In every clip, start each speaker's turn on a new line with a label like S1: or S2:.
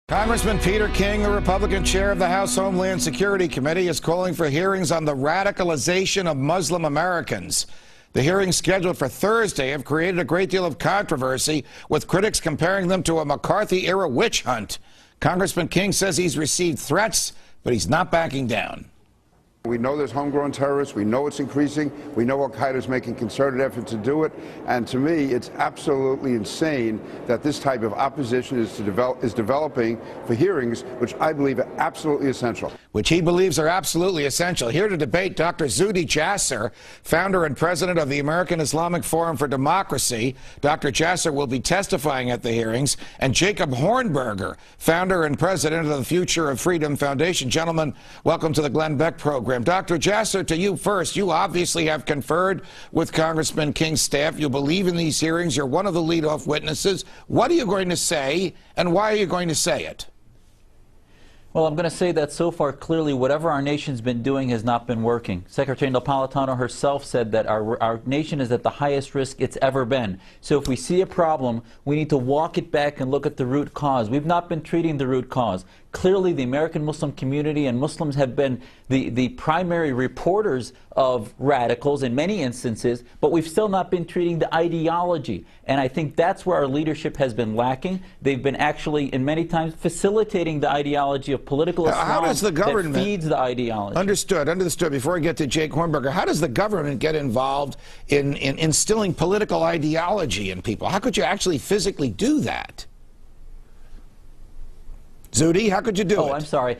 S1: Congressman Peter King, the Republican chair of the House Homeland Security Committee, is calling for hearings on the radicalization of Muslim Americans. The hearings scheduled for Thursday have created a great deal of controversy, with critics comparing them to a McCarthy-era witch hunt. Congressman King says he's received threats, but he's not backing down.
S2: We know there's homegrown terrorists. We know it's increasing. We know Al-Qaeda is making concerted effort to do it. And to me, it's absolutely insane that this type of opposition is developing for hearings, which I believe are absolutely essential.
S1: Which he believes are absolutely essential. Here to debate, Dr. Zuhdi Jasser, founder and president of the American Islamic Forum for Democracy. Dr. Jasser will be testifying at the hearings. And Jacob Hornberger, founder and president of the Future of Freedom Foundation. Gentlemen, welcome to the Glenn Beck program. Dr. Jasser, to you first. You obviously have conferred with Congressman King's staff. You believe in these hearings. You're one of the leadoff witnesses. What are you going to say, and why are you going to say it?
S3: Well, I'm going to say that so far, clearly, whatever our nation's been doing has not been working. Secretary Napolitano herself said that our nation is at the highest risk it's ever been. So if we see a problem, we need to walk it back and look at the root cause. We've not been treating the root cause. Clearly, the American Muslim community and Muslims have been the primary reporters of radicals in many instances, but we've still not been treating the ideology. And I think that's where our leadership has been lacking. They've been actually, in many times, facilitating the ideology of political Islam.
S1: How does the government
S3: that feeds the ideology.
S1: Understood. Before I get to Jake Hornberger, how does the government get involved in instilling political ideology in people? How could you actually physically do that? Zuhdi, how could you do it?
S3: Oh, I'm sorry.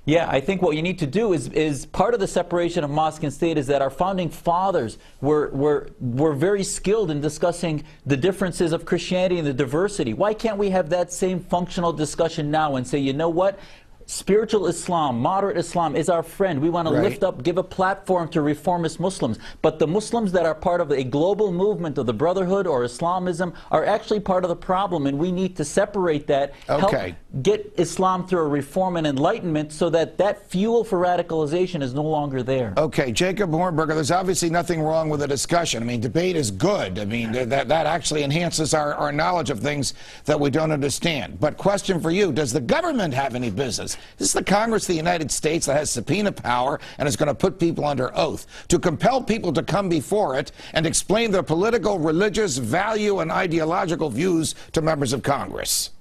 S3: Yeah, I think what you need to do is part of the separation of mosque and state is that our founding fathers were very skilled in discussing the differences of Christianity and the diversity. Why can't we have that same functional discussion now and say, you know what? Spiritual Islam, moderate Islam is our friend. We want to lift up, give a platform to reformist Muslims. But the Muslims that are part of a global movement of the Brotherhood or Islamism are actually part of the problem, and we need to separate that, help get Islam through a reform and enlightenment so that that fuel for radicalization is no longer there.
S1: Okay, Jacob Hornberger, there's obviously nothing wrong with a discussion. I mean, debate is good. I mean, that actually enhances our knowledge of things that we don't understand. But question for you, does the government have any business? This is the Congress of the United States that has subpoena power and is going to put people under oath to compel people to come before it and explain their political, religious, value, and ideological views to members of Congress.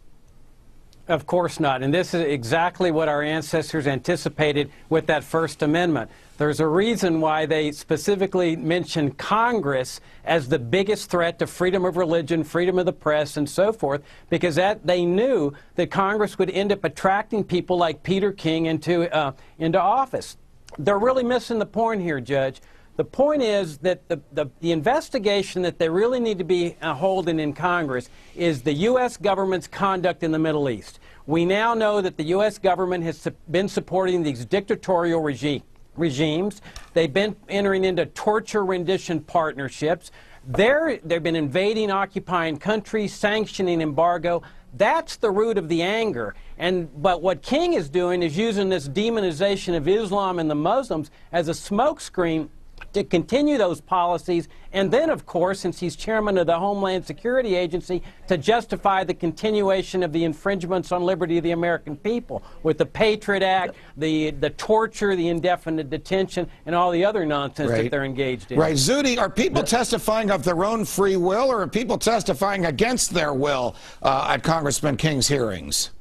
S4: Of course not. And this is exactly what our ancestors anticipated with that First Amendment. There's a reason why they specifically mentioned Congress as the biggest threat to freedom of religion, freedom of the press, and so forth, because they knew that Congress would end up attracting people like Peter King into office. They're really missing the point here, Judge. The point is that the investigation that they really need to be holding in Congress is the U.S. government's conduct in the Middle East. We now know that the U.S. government has been supporting these dictatorial regimes. They've been entering into torture rendition partnerships. They've been invading, occupying countries, sanctioning embargo. That's the root of the anger. But what King is doing is using this demonization of Islam and the Muslims as a smokescreen to continue those policies, and then, of course, since he's chairman of the Homeland Security Agency, to justify the continuation of the infringements on liberty of the American people with the Patriot Act, the torture, the indefinite detention, and all the other nonsense that they're engaged in.
S1: Right. Zuhdi, are people testifying of their own free will, or are people testifying against their will at Congressman King's hearings?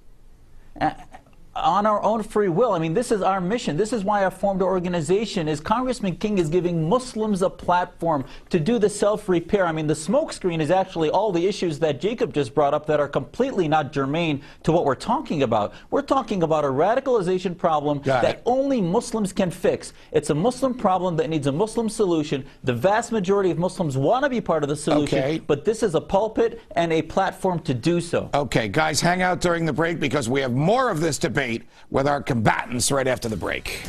S3: On our own free will. I mean, this is our mission. This is why I formed our organization, is Congressman King is giving Muslims a platform to do the self-repair. I mean, the smokescreen is actually all the issues that Jacob just brought up that are completely not germane to what we're talking about. We're talking about a radicalization problem that only Muslims can fix. It's a Muslim problem that needs a Muslim solution. The vast majority of Muslims want to be part of the solution, but this is a pulpit and a platform to do so.
S1: Okay, guys, hang out during the break because we have more of this debate with our combatants right after the break.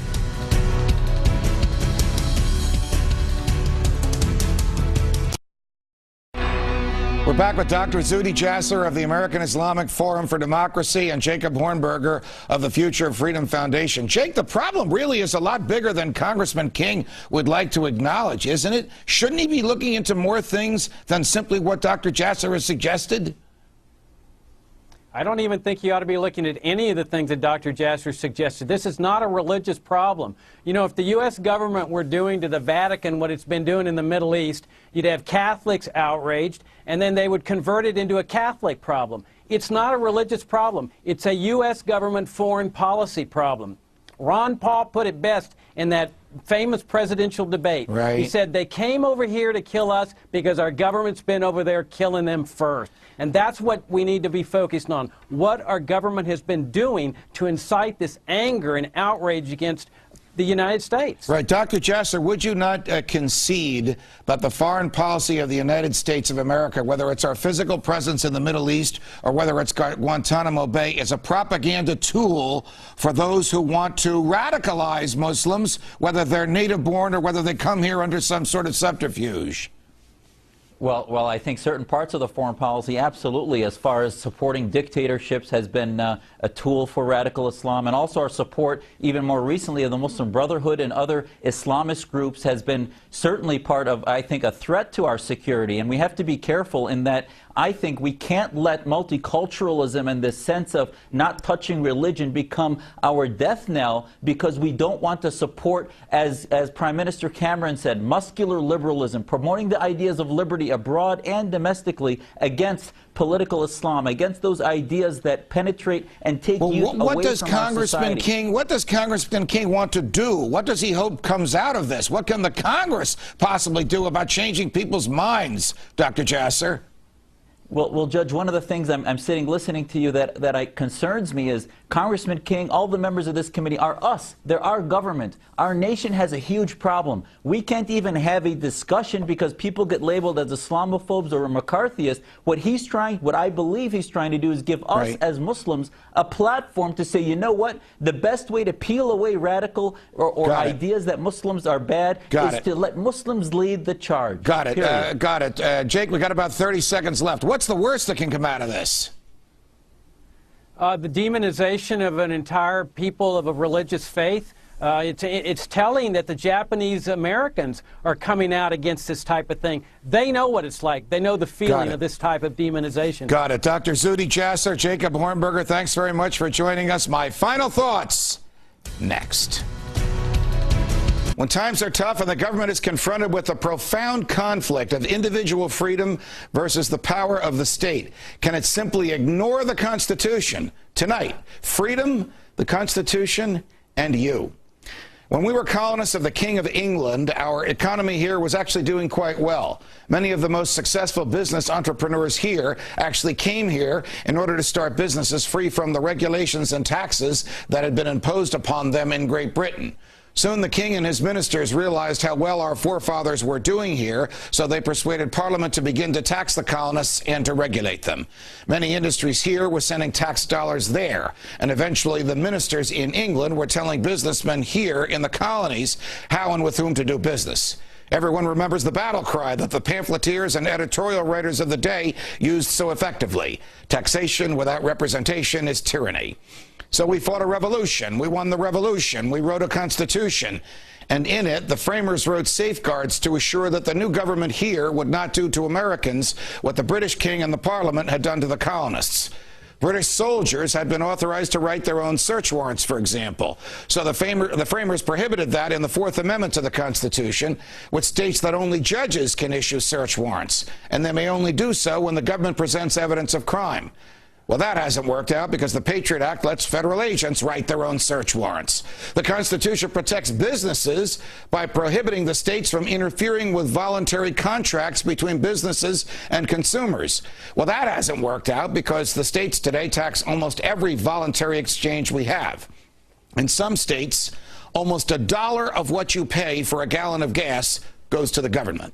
S1: We're back with Dr. Zuhdi Jasser of the American Islamic Forum for Democracy and Jacob Hornberger of the Future of Freedom Foundation. Jake, the problem really is a lot bigger than Congressman King would like to acknowledge, isn't it? Shouldn't he be looking into more things than simply what Dr. Jasser has suggested?
S4: I don't even think you ought to be looking at any of the things that Dr. Jasser suggested. This is not a religious problem. You know, if the U.S. government were doing to the Vatican what it's been doing in the Middle East, you'd have Catholics outraged, and then they would convert it into a Catholic problem. It's not a religious problem. It's a U.S. government foreign policy problem. Ron Paul put it best in that famous presidential debate.
S1: Right.
S4: He said, they came over here to kill us because our government's been over there killing them first. And that's what we need to be focused on, what our government has been doing to incite this anger and outrage against the United States.
S1: Right. Dr. Jasser, would you not concede that the foreign policy of the United States of America, whether it's our physical presence in the Middle East or whether it's Guantanamo Bay, is a propaganda tool for those who want to radicalize Muslims, whether they're native-born or whether they come here under some sort of subterfuge?
S3: Well, I think certain parts of the foreign policy, absolutely, as far as supporting dictatorships, has been a tool for radical Islam, and also our support, even more recently, of the Muslim Brotherhood and other Islamist groups has been certainly part of, I think, a threat to our security. And we have to be careful in that I think we can't let multiculturalism and this sense of not touching religion become our death knell, because we don't want to support, as Prime Minister Cameron said, muscular liberalism, promoting the ideas of liberty abroad and domestically against political Islam, against those ideas that penetrate and take youth away from our society.
S1: What does Congressman King want to do? What does he hope comes out of this? What can the Congress possibly do about changing people's minds, Dr. Jasser?
S3: Well, Judge, one of the things I'm sitting listening to you that concerns me is Congressman King, all the members of this committee are us. They're our government. Our nation has a huge problem. We can't even have a discussion because people get labeled as Islamophobes or McCarthyist. What I believe he's trying to do is give us as Muslims a platform to say, you know what, the best way to peel away radical or ideas that Muslims are bad is to let Muslims lead the charge.
S1: Got it. Jake, we got about 30 seconds left. What's the worst that can come out of this?
S4: The demonization of an entire people of a religious faith. It's telling that the Japanese Americans are coming out against this type of thing. They know what it's like. They know the feeling of this type of demonization.
S1: Got it. Dr. Zuhdi Jasser, Jacob Hornberger, thanks very much for joining us. My final thoughts next. When times are tough and the government is confronted with a profound conflict of individual freedom versus the power of the state, can it simply ignore the Constitution? Tonight, freedom, the Constitution, and you. When we were colonists of the King of England, our economy here was actually doing quite well. Many of the most successful business entrepreneurs here actually came here in order to start businesses free from the regulations and taxes that had been imposed upon them in Great Britain. Soon the king and his ministers realized how well our forefathers were doing here, so they persuaded Parliament to begin to tax the colonists and to regulate them. Many industries here were sending tax dollars there, and eventually the ministers in England were telling businessmen here in the colonies how and with whom to do business. Everyone remembers the battle cry that the pamphleteers and editorial writers of the day used so effectively. Taxation without representation is tyranny. So we fought a revolution. We won the revolution. We wrote a constitution. And in it, the framers wrote safeguards to assure that the new government here would not do to Americans what the British king and the Parliament had done to the colonists. British soldiers had been authorized to write their own search warrants, for example. So the framers prohibited that in the Fourth Amendment to the Constitution, which states that only judges can issue search warrants, and they may only do so when the government presents evidence of crime. Well, that hasn't worked out because the Patriot Act lets federal agents write their own search warrants. The Constitution protects businesses by prohibiting the states from interfering with voluntary contracts between businesses and consumers. Well, that hasn't worked out because the states today tax almost every voluntary exchange we have. In some states, almost $1 of what you pay for a gallon of gas goes to the government.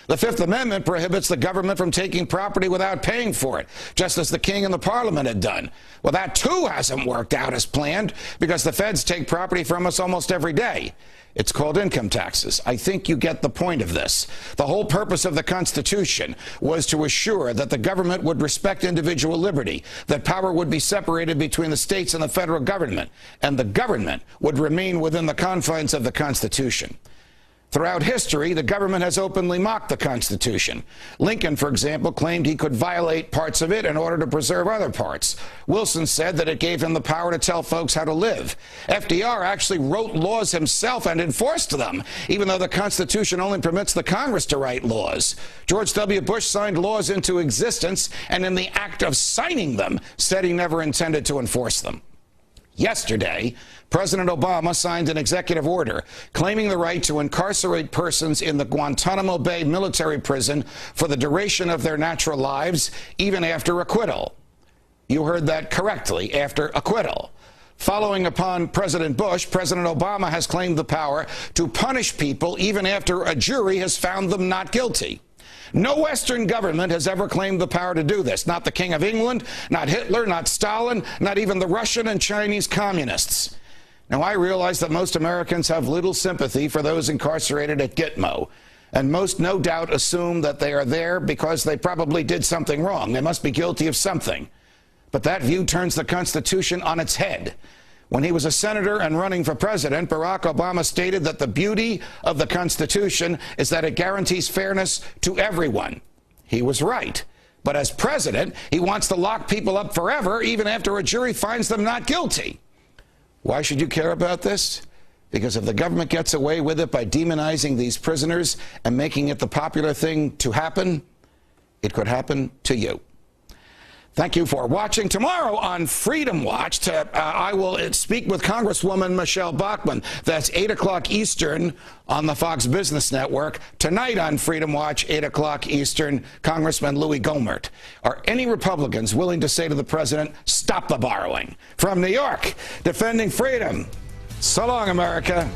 S1: The Fifth Amendment prohibits the government from taking property without paying for it, just as the king and the Parliament had done. Well, that too hasn't worked out as planned because the feds take property from us almost every day. It's called income taxes. I think you get the point of this. The whole purpose of the Constitution was to assure that the government would respect individual liberty, that power would be separated between the states and the federal government, and the government would remain within the confines of the Constitution. Throughout history, the government has openly mocked the Constitution. Lincoln, for example, claimed he could violate parts of it in order to preserve other parts. Wilson said that it gave him the power to tell folks how to live. FDR actually wrote laws himself and enforced them, even though the Constitution only permits the Congress to write laws. George W. Bush signed laws into existence, and in the act of signing them, said he never intended to enforce them. Yesterday, President Obama signed an executive order claiming the right to incarcerate persons in the Guantanamo Bay military prison for the duration of their natural lives, even after acquittal. You heard that correctly, after acquittal. Following upon President Bush, President Obama has claimed the power to punish people even after a jury has found them not guilty. No Western government has ever claimed the power to do this. Not the King of England, not Hitler, not Stalin, not even the Russian and Chinese communists. Now, I realize that most Americans have little sympathy for those incarcerated at Gitmo, and most no doubt assume that they are there because they probably did something wrong. They must be guilty of something. But that view turns the Constitution on its head. When he was a senator and running for president, Barack Obama stated that the beauty of the Constitution is that it guarantees fairness to everyone. He was right. But as president, he wants to lock people up forever, even after a jury finds them not guilty. Why should you care about this? Because if the government gets away with it by demonizing these prisoners and making it the popular thing to happen, it could happen to you. Thank you for watching. Tomorrow on Freedom Watch, I will speak with Congresswoman Michelle Bachmann. That's 8 o'clock Eastern on the Fox Business Network. Tonight on Freedom Watch, 8 o'clock Eastern, Congressman Louis Gohmert. Are any Republicans willing to say to the president, stop the borrowing? From New York, defending freedom. So long, America.